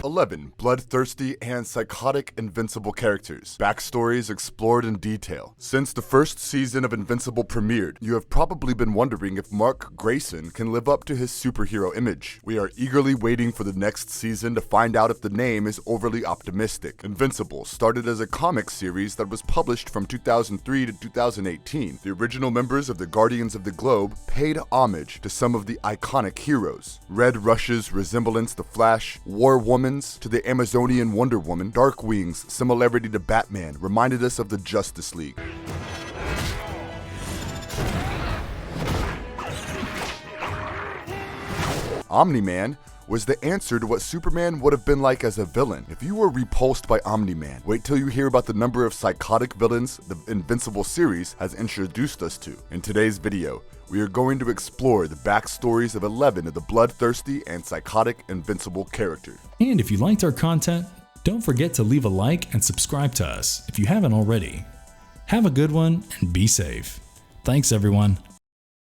11 bloodthirsty and psychotic Invincible characters. Backstories explored in detail. Since the first season of Invincible premiered, you have probably been wondering if Mark Grayson can live up to his superhero image. We are eagerly waiting for the next season to find out if the name is overly optimistic. Invincible started as a comic series that was published from 2003 to 2018. The original members of the Guardians of the Globe paid homage to some of the iconic heroes. Red Rush's resemblance to Flash, War Woman's to the Amazonian Wonder Woman, Darkwing's similarity to Batman reminded us of the Justice League. Omniman was the answer to what Superman would have been like as a villain. If you were repulsed by Omniman, wait till you hear about the number of psychotic villains the Invincible series has introduced us to. In today's video, we are going to explore the backstories of 11 of the bloodthirsty and psychotic Invincible characters. And if you liked our content, don't forget to leave a like and subscribe to us if you haven't already. Have a good one and be safe. Thanks everyone.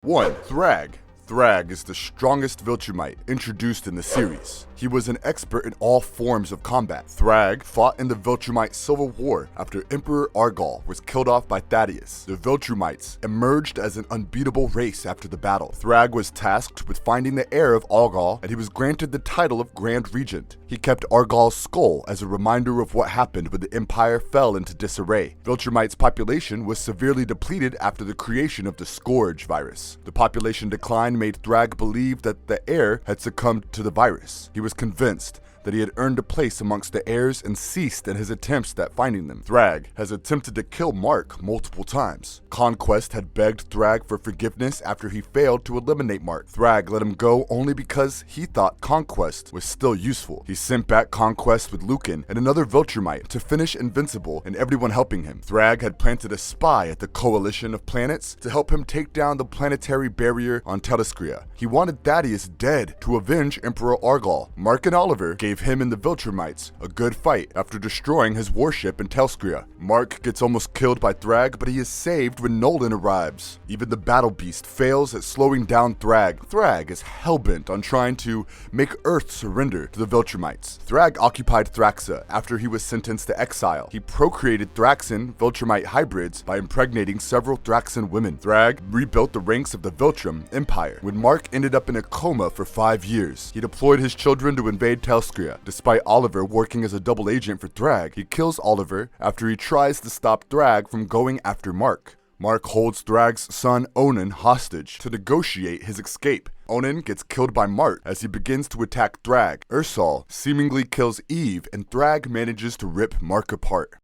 1. Thrag. Thrag is the strongest Viltrumite introduced in the series. He was an expert in all forms of combat. Thrag fought in the Viltrumite Civil War after Emperor Argal was killed off by Thaddeus. The Viltrumites emerged as an unbeatable race after the battle. Thrag was tasked with finding the heir of Argal, and he was granted the title of Grand Regent. He kept Argal's skull as a reminder of what happened when the Empire fell into disarray. Viltrumite's population was severely depleted after the creation of the Scourge virus. The population decline made Thrag believe that the heir had succumbed to the virus. He was convinced that he had earned a place amongst the heirs and ceased in his attempts at finding them. Thrag has attempted to kill Mark multiple times. Conquest had begged Thrag for forgiveness after he failed to eliminate Mark. Thrag let him go only because he thought Conquest was still useful. He sent back Conquest with Lucan and another Viltrumite to finish Invincible and everyone helping him. Thrag had planted a spy at the coalition of planets to help him take down the planetary barrier on Telescria. He wanted Thaddeus dead to avenge Emperor Argal. Mark and Oliver gave him and the Viltrumites a good fight after destroying his warship in Telescria. Mark gets almost killed by Thrag, but he is saved when Nolan arrives. Even the Battlebeast fails at slowing down Thrag. Thrag is hellbent on trying to make Earth surrender to the Viltrumites. Thrag occupied Thraxa after he was sentenced to exile. He procreated Thraxan Viltrumite hybrids by impregnating several Thraxan women. Thrag rebuilt the ranks of the Viltrum Empire. When Mark ended up in a coma for 5 years, he deployed his children to invade Telescria. Despite Oliver working as a double agent for Thrag, he kills Oliver after he tries to stop Thrag from going after Mark. Mark holds Thrag's son Onan hostage to negotiate his escape. Onan gets killed by Mark as he begins to attack Thrag. Ursal seemingly kills Eve and Thrag manages to rip Mark apart.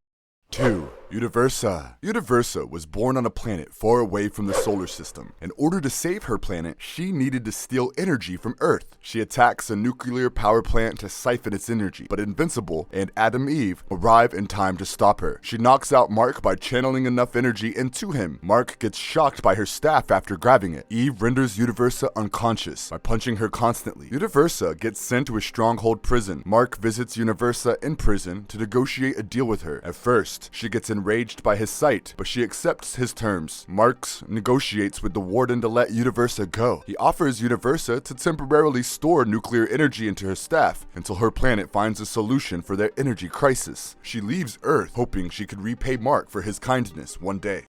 2. Universa. Universa was born on a planet far away from the solar system. In order to save her planet, she needed to steal energy from Earth. She attacks a nuclear power plant to siphon its energy, but Invincible and Adam Eve arrive in time to stop her. She knocks out Mark by channeling enough energy into him. Mark gets shocked by her staff after grabbing it. Eve renders Universa unconscious by punching her constantly. Universa gets sent to a stronghold prison. Mark visits Universa in prison to negotiate a deal with her. At first, she gets enraged by his sight, but she accepts his terms. Marx negotiates with the warden to let Universa go. He offers Universa to temporarily store nuclear energy into her staff until her planet finds a solution for their energy crisis. She leaves Earth, hoping she could repay Mark for his kindness one day.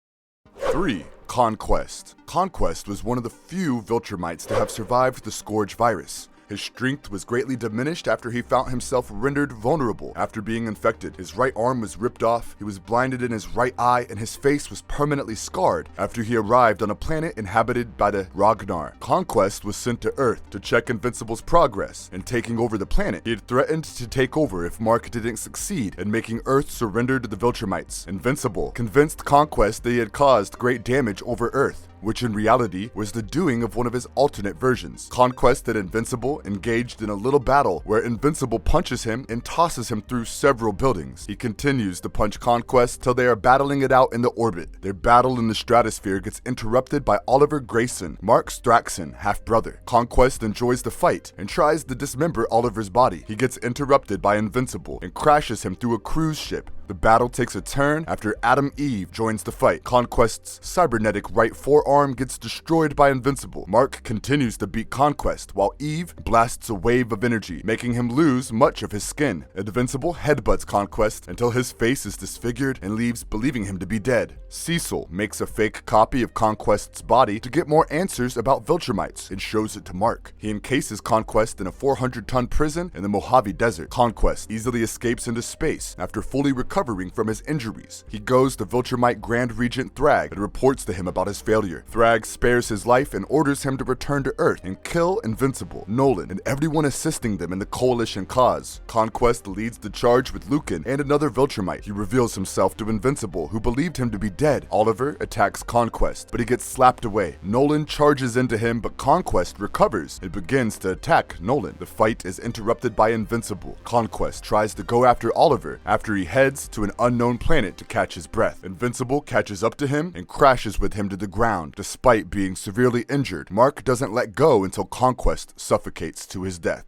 3. Conquest. Conquest was one of the few Viltrumites to have survived the Scourge virus. His strength was greatly diminished after he found himself rendered vulnerable after being infected. His right arm was ripped off, he was blinded in his right eye, and his face was permanently scarred after he arrived on a planet inhabited by the Ragnar. Conquest was sent to Earth to check Invincible's progress in taking over the planet. He had threatened to take over if Mark didn't succeed in making Earth surrender to the Viltrumites. Invincible convinced Conquest that he had caused great damage over Earth, which in reality was the doing of one of his alternate versions. Conquest and Invincible engaged in a little battle where Invincible punches him and tosses him through several buildings. He continues to punch Conquest till they are battling it out in the orbit. Their battle in the stratosphere gets interrupted by Oliver Grayson, Mark's Thraxan half-brother. Conquest enjoys the fight and tries to dismember Oliver's body. He gets interrupted by Invincible and crashes him through a cruise ship, The battle takes a turn after Adam Eve joins the fight. Conquest's cybernetic right forearm gets destroyed by Invincible. Mark continues to beat Conquest, while Eve blasts a wave of energy, making him lose much of his skin. Invincible headbutts Conquest until his face is disfigured and leaves believing him to be dead. Cecil makes a fake copy of Conquest's body to get more answers about Viltrumites and shows it to Mark. He encases Conquest in a 400-ton prison in the Mojave Desert. Conquest easily escapes into space after fully recovering from his injuries. He goes to Viltrumite Grand Regent Thrag and reports to him about his failure. Thrag spares his life and orders him to return to Earth and kill Invincible, Nolan, and everyone assisting them in the Coalition cause. Conquest leads the charge with Lucan and another Viltrumite. He reveals himself to Invincible, who believed him to be dead. Oliver attacks Conquest, but he gets slapped away. Nolan charges into him, but Conquest recovers and begins to attack Nolan. The fight is interrupted by Invincible. Conquest tries to go after Oliver after he heads to an unknown planet to catch his breath. Invincible catches up to him and crashes with him to the ground. Despite being severely injured, Mark doesn't let go until Conquest suffocates to his death.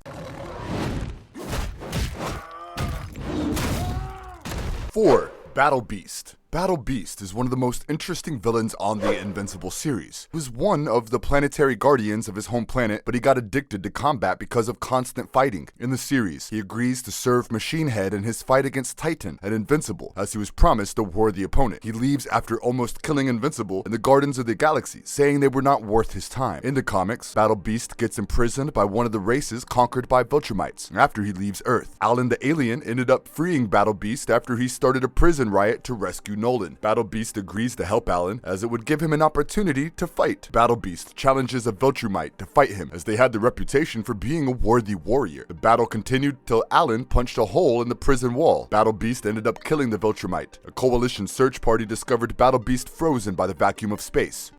4. Battlebeast. Battlebeast is one of the most interesting villains on the Invincible series. He was one of the planetary guardians of his home planet, but he got addicted to combat because of constant fighting. In the series, he agrees to serve Machine Head in his fight against Titan and Invincible, as he was promised a worthy opponent. He leaves after almost killing Invincible and the Guardians of the Galaxy, saying they were not worth his time. In the comics, Battlebeast gets imprisoned by one of the races conquered by Viltrumites after he leaves Earth. Alan the Alien ended up freeing Battlebeast after he started a prison riot to rescue Nolan. Battlebeast agrees to help Alan, as it would give him an opportunity to fight. Battlebeast challenges a Viltrumite to fight him, as they had the reputation for being a worthy warrior. The battle continued till Alan punched a hole in the prison wall. Battlebeast ended up killing the Viltrumite. A Coalition search party discovered Battlebeast frozen by the vacuum of space.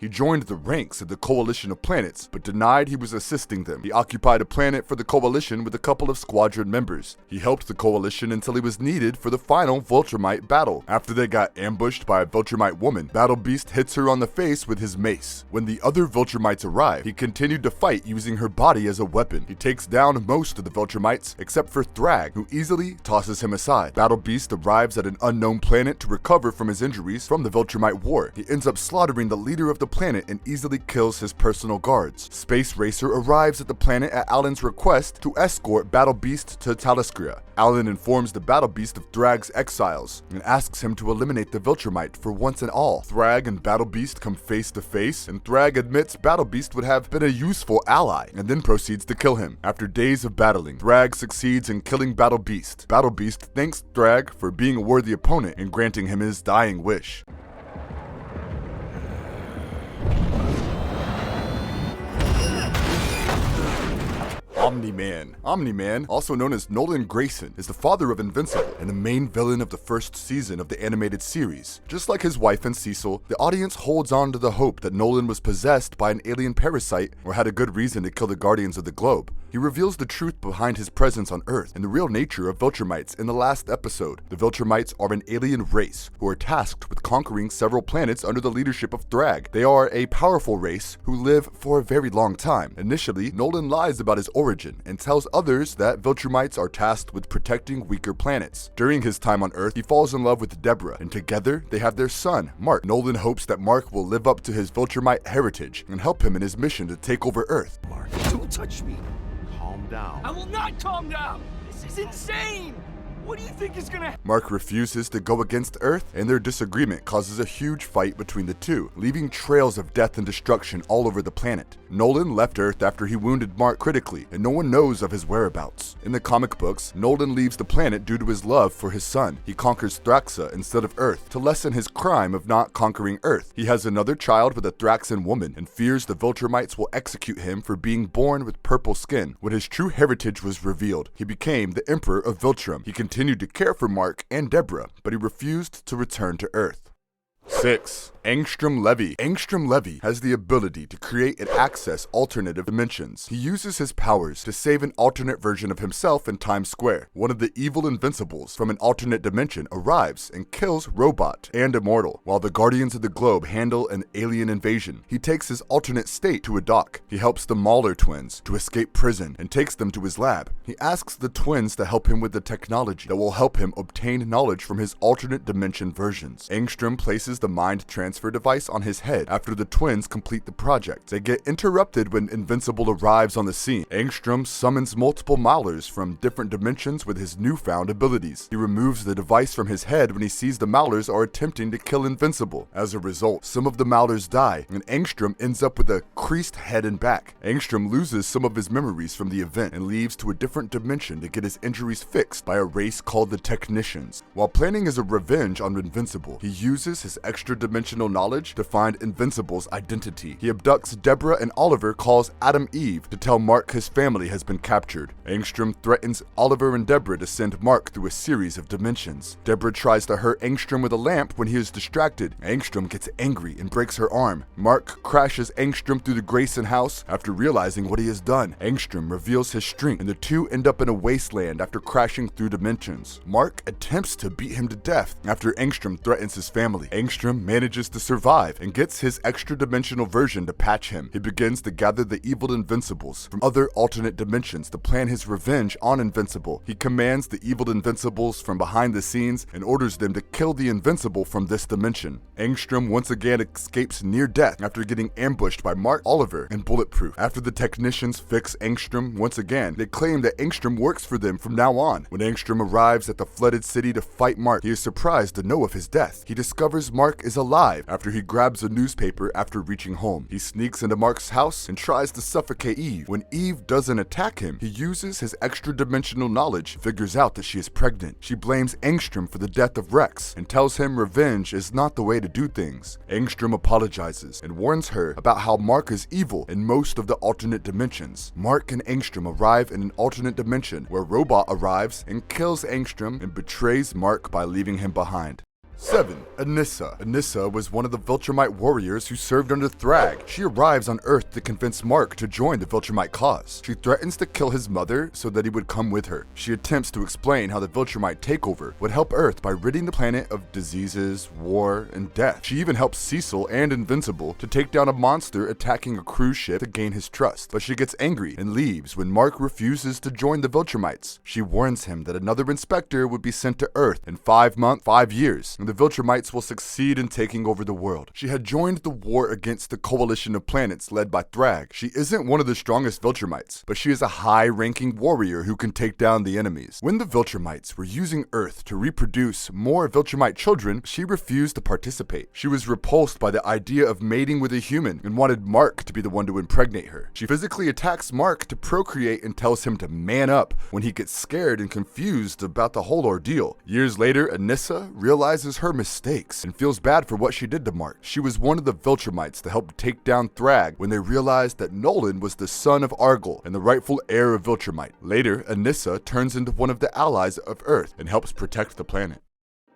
He joined the ranks of the Coalition of Planets, but denied he was assisting them. He occupied a planet for the Coalition with a couple of squadron members. He helped the Coalition until he was needed for the final Viltrumite battle. After they got ambushed by a Viltrumite woman, Battlebeast hits her on the face with his mace. When the other Viltrumites arrive, he continued to fight using her body as a weapon. He takes down most of the Viltrumites, except for Thrag, who easily tosses him aside. Battlebeast arrives at an unknown planet to recover from his injuries from the Viltrumite War. He ends up slaughtering the leader of the planet and easily kills his personal guards. Space Racer arrives at the planet at Alan's request to escort Battlebeast to Taliskria. Alan informs the Battlebeast of Thrag's exiles and asks him to eliminate the Viltrumite for once and all. Thrag and Battlebeast come face to face, and Thrag admits Battlebeast would have been a useful ally and then proceeds to kill him. After days of battling, Thrag succeeds in killing Battlebeast. Battlebeast thanks Thrag for being a worthy opponent and granting him his dying wish. Omniman. Omniman, also known as Nolan Grayson, is the father of Invincible and the main villain of the first season of the animated series. Just like his wife and Cecil, the audience holds on to the hope that Nolan was possessed by an alien parasite or had a good reason to kill the Guardians of the Globe. He reveals the truth behind his presence on Earth and the real nature of Viltrumites in the last episode. The Viltrumites are an alien race who are tasked with conquering several planets under the leadership of Thrag. They are a powerful race who live for a very long time. Initially, Nolan lies about his origin and tells others that Viltrumites are tasked with protecting weaker planets. During his time on Earth, he falls in love with Deborah, and together they have their son, Mark. Nolan hopes that Mark will live up to his Viltrumite heritage and help him in his mission to take over Earth. Mark, don't touch me. Calm down. I will not calm down. This is insane. What do you think is gonna happen? Mark refuses to go against Earth, and their disagreement causes a huge fight between the two, leaving trails of death and destruction all over the planet. Nolan left Earth after he wounded Mark critically, and no one knows of his whereabouts. In the comic books, Nolan leaves the planet due to his love for his son. He conquers Thraxa instead of Earth to lessen his crime of not conquering Earth. He has another child with a Thraxan woman and fears the Viltrumites will execute him for being born with purple skin. When his true heritage was revealed, he became the Emperor of Viltrum. He continued to care for Mark and Deborah, but he refused to return to Earth. 6. Angstrom Levy. Angstrom Levy has the ability to create and access alternative dimensions. He uses his powers to save an alternate version of himself in Times Square. One of the evil Invincibles from an alternate dimension arrives and kills Robot and Immortal, while the Guardians of the Globe handle an alien invasion. He takes his alternate state to a dock. He helps the Mahler twins to escape prison and takes them to his lab. He asks the twins to help him with the technology that will help him obtain knowledge from his alternate dimension versions. Angstrom places the mind transfer device on his head after the twins complete the project. They get interrupted when Invincible arrives on the scene. Angstrom summons multiple Maulers from different dimensions with his newfound abilities. He removes the device from his head when he sees the Maulers are attempting to kill Invincible. As a result, some of the Maulers die, and Angstrom ends up with a creased head and back. Angstrom loses some of his memories from the event and leaves to a different dimension to get his injuries fixed by a race called the Technicians. While planning as a revenge on Invincible, he uses his extra-dimensional knowledge to find Invincible's identity. He abducts Deborah and Oliver calls Adam Eve to tell Mark his family has been captured. Angstrom threatens Oliver and Deborah to send Mark through a series of dimensions. Deborah tries to hurt Angstrom with a lamp when he is distracted. Angstrom gets angry and breaks her arm. Mark crashes Angstrom through the Grayson house after realizing what he has done. Angstrom reveals his strength and the two end up in a wasteland after crashing through dimensions. Mark attempts to beat him to death after Angstrom threatens his family. Angstrom manages to survive and gets his extra-dimensional version to patch him. He begins to gather the evil Invincibles from other alternate dimensions to plan his revenge on Invincible. He commands the evil Invincibles from behind the scenes and orders them to kill the Invincible from this dimension. Angstrom once again escapes near death after getting ambushed by Mark, Oliver, and Bulletproof. After the Technicians fix Angstrom once again, they claim that Angstrom works for them from now on. When Angstrom arrives at the flooded city to fight Mark, he is surprised to know of his death. He discovers Mark is alive after he grabs a newspaper after reaching home. He sneaks into Mark's house and tries to suffocate Eve. When Eve doesn't attack him, he uses his extra-dimensional knowledge, figures out that she is pregnant. She blames Angstrom for the death of Rex and tells him revenge is not the way to do things. Angstrom apologizes and warns her about how Mark is evil in most of the alternate dimensions. Mark and Angstrom arrive in an alternate dimension where Robot arrives and kills Angstrom and betrays Mark by leaving him behind. 7. Anissa. Anissa was one of the Viltrumite warriors who served under Thrag. She arrives on Earth to convince Mark to join the Viltrumite cause. She threatens to kill his mother so that he would come with her. She attempts to explain how the Viltrumite takeover would help Earth by ridding the planet of diseases, war, and death. She even helps Cecil and Invincible to take down a monster attacking a cruise ship to gain his trust. But she gets angry and leaves when Mark refuses to join the Viltrumites. She warns him that another inspector would be sent to Earth in 5 years. And the Viltrumites will succeed in taking over the world. She had joined the war against the coalition of planets led by Thrag. She isn't one of the strongest Viltrumites, but she is a high-ranking warrior who can take down the enemies. When the Viltrumites were using Earth to reproduce more Viltrumite children, she refused to participate. She was repulsed by the idea of mating with a human and wanted Mark to be the one to impregnate her. She physically attacks Mark to procreate and tells him to man up when he gets scared and confused about the whole ordeal. Years later, Anissa realizes her mistakes and feels bad for what she did to Mark. She was one of the Viltrumites to help take down Thrag when they realized that Nolan was the son of Argyle and the rightful heir of Viltrumite. Later, Anissa turns into one of the allies of Earth and helps protect the planet.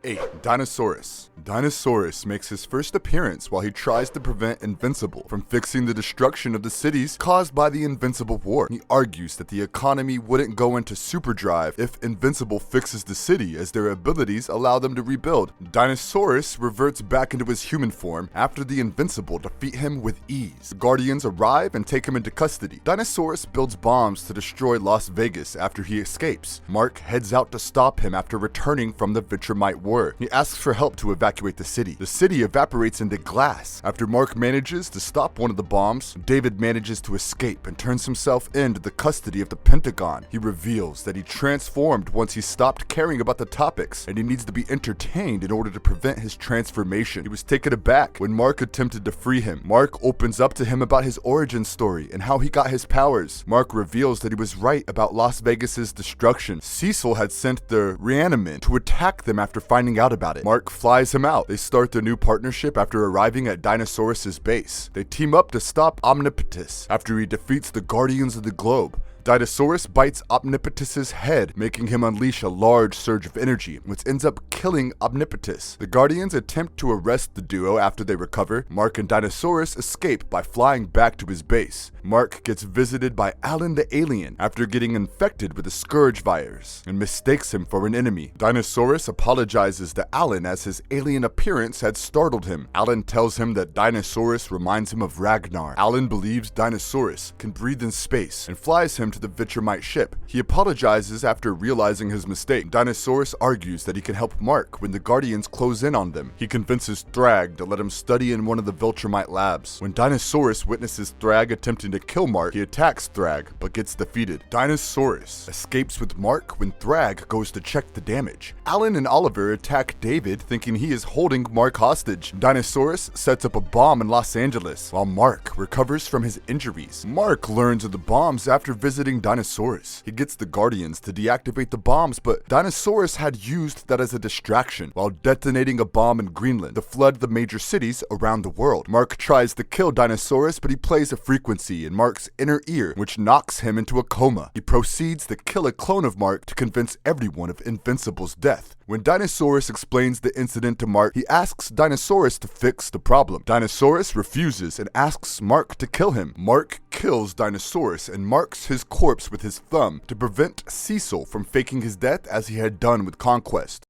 8. Dinosaurus. Dinosaurus makes his first appearance while he tries to prevent Invincible from fixing the destruction of the cities caused by the Invincible War. He argues that the economy wouldn't go into superdrive if Invincible fixes the city, as their abilities allow them to rebuild. Dinosaurus reverts back into his human form after the Invincible defeat him with ease. The Guardians arrive and take him into custody. Dinosaurus builds bombs to destroy Las Vegas after he escapes. Mark heads out to stop him after returning from the Viltrumite War. He asks for help to evacuate the city. The city evaporates into glass. After Mark manages to stop one of the bombs, David manages to escape and turns himself into the custody of the Pentagon. He reveals that he transformed once he stopped caring about the topics, and he needs to be entertained in order to prevent his transformation. He was taken aback when Mark attempted to free him. Mark opens up to him about his origin story and how he got his powers. Mark reveals that he was right about Las Vegas's destruction. Cecil had sent the Reaniman to attack them after finding out about it. Mark flies him out. They start their new partnership after arriving at Dinosaurus' base. They team up to stop Omnipotus after he defeats the Guardians of the Globe. Dinosaurus bites Omnipetus's head, making him unleash a large surge of energy, which ends up killing Omnipetus. The Guardians attempt to arrest the duo after they recover. Mark and Dinosaurus escape by flying back to his base. Mark gets visited by Alan the alien after getting infected with the Scourge virus and mistakes him for an enemy. Dinosaurus apologizes to Alan as his alien appearance had startled him. Alan tells him that Dinosaurus reminds him of Ragnar. Alan believes Dinosaurus can breathe in space and flies him to the Viltrumite ship. He apologizes after realizing his mistake. Dinosaurus argues that he can help Mark when the Guardians close in on them. He convinces Thrag to let him study in one of the Viltrumite labs. When Dinosaurus witnesses Thrag attempting to kill Mark, he attacks Thrag but gets defeated. Dinosaurus escapes with Mark when Thrag goes to check the damage. Alan and Oliver attack David, thinking he is holding Mark hostage. Dinosaurus sets up a bomb in Los Angeles while Mark recovers from his injuries. Mark learns of the bombs after visiting Dinosaurus. He gets the Guardians to deactivate the bombs, but Dinosaurus had used that as a distraction while detonating a bomb in Greenland to flood the major cities around the world. Mark tries to kill Dinosaurus, but he plays a frequency in Mark's inner ear, which knocks him into a coma. He proceeds to kill a clone of Mark to convince everyone of Invincible's death. When Dinosaurus explains the incident to Mark, he asks Dinosaurus to fix the problem. Dinosaurus refuses and asks Mark to kill him. Mark kills Dinosaurus and marks his corpse with his thumb to prevent Cecil from faking his death as he had done with Conquest.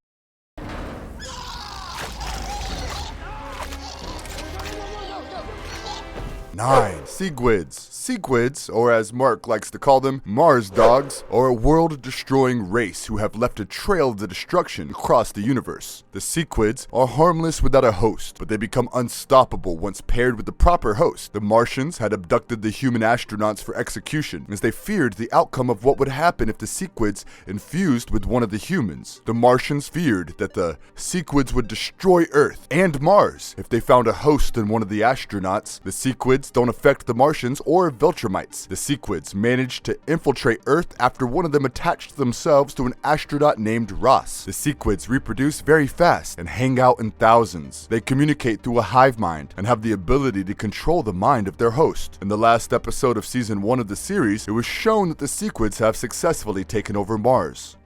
9. Sequids. Sequids, or as Mark likes to call them, Mars dogs, are a world-destroying race who have left a trail of destruction across the universe. The Sequids are harmless without a host, but they become unstoppable once paired with the proper host. The Martians had abducted the human astronauts for execution, as they feared the outcome of what would happen if the Sequids infused with one of the humans. The Martians feared that the Sequids would destroy Earth and Mars if they found a host in one of the astronauts. The Sequids don't affect the Martians or Viltrumites. The Sequids managed to infiltrate Earth after one of them attached themselves to an astronaut named Ross. The Sequids reproduce very fast and hang out in thousands. They communicate through a hive mind and have the ability to control the mind of their host. In the last episode of Season 1 of the series, it was shown that the Sequids have successfully taken over Mars.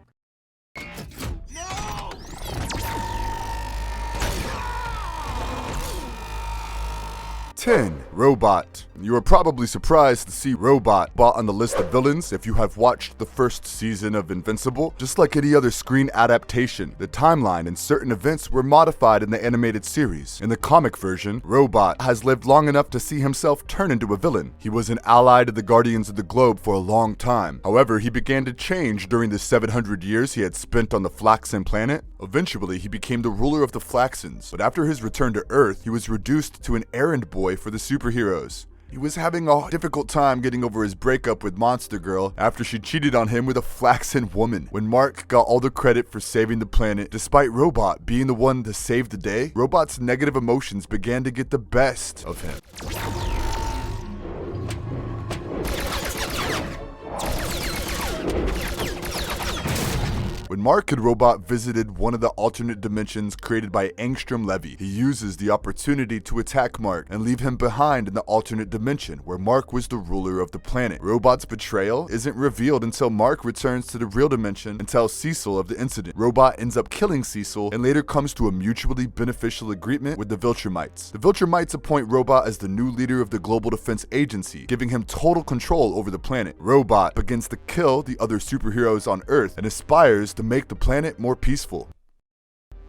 10. Robot. You are probably surprised to see Robot brought on the list of villains if you have watched the first season of Invincible. Just like any other screen adaptation, the timeline and certain events were modified in the animated series. In the comic version, Robot has lived long enough to see himself turn into a villain. He was an ally to the Guardians of the Globe for a long time. However, he began to change during the 700 years he had spent on the Flaxen planet. Eventually, he became the ruler of the Flaxens, but after his return to Earth, he was reduced to an errand boy for the superheroes. He was having a difficult time getting over his breakup with Monster Girl after she cheated on him with a Flaxen woman. When Mark got all the credit for saving the planet, despite Robot being the one to save the day, Robot's negative emotions began to get the best of him. When Mark and Robot visited one of the alternate dimensions created by Angstrom Levy, he uses the opportunity to attack Mark and leave him behind in the alternate dimension where Mark was the ruler of the planet. Robot's betrayal isn't revealed until Mark returns to the real dimension and tells Cecil of the incident. Robot ends up killing Cecil and later comes to a mutually beneficial agreement with the Viltrumites. The Viltrumites appoint Robot as the new leader of the Global Defense Agency, giving him total control over the planet. Robot begins to kill the other superheroes on Earth and aspires to make the planet more peaceful.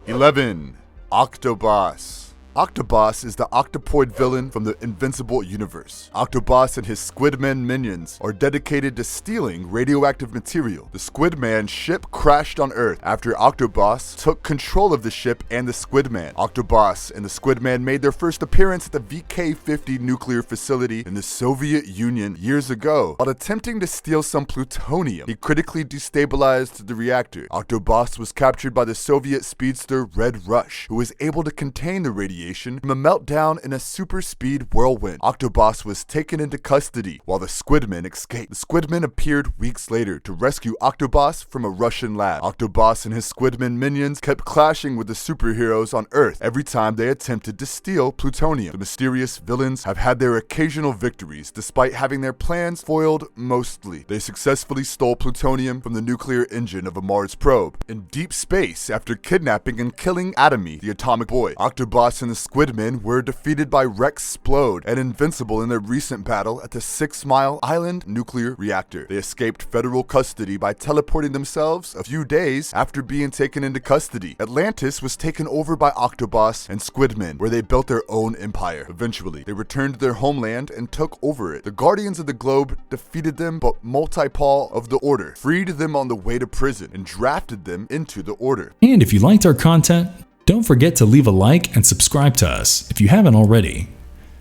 11. Octoboss. Octoboss is the octopoid villain from the Invincible universe. Octoboss and his Squidman minions are dedicated to stealing radioactive material. The Squidman ship crashed on Earth after Octoboss took control of the ship and the Squidman. Octoboss and the Squidman made their first appearance at the VK-50 nuclear facility in the Soviet Union years ago. While attempting to steal some plutonium, he critically destabilized the reactor. Octoboss was captured by the Soviet speedster Red Rush, who was able to contain the radiation radiation from a meltdown in a super speed whirlwind. Octoboss was taken into custody while the Squidmen escaped. The Squidmen appeared weeks later to rescue Octoboss from a Russian lab. Octoboss and his Squidmen minions kept clashing with the superheroes on Earth every time they attempted to steal plutonium. The mysterious villains have had their occasional victories despite having their plans foiled mostly. They successfully stole plutonium from the nuclear engine of a Mars probe in deep space after kidnapping and killing Atomy, the atomic boy. Octoboss and the Squidmen were defeated by Rexplode and Invincible in their recent battle at the 6 Mile Island nuclear reactor. They escaped federal custody by teleporting themselves a few days after being taken into custody. Atlantis was taken over by Octoboss and Squidmen, where they built their own empire. Eventually, they returned to their homeland and took over it. The Guardians of the Globe defeated them, but Multipole of the Order freed them on the way to prison and drafted them into the Order. And if you liked our content, don't forget to leave a like and subscribe to us if you haven't already.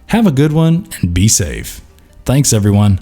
Have a good one and be safe. Thanks everyone.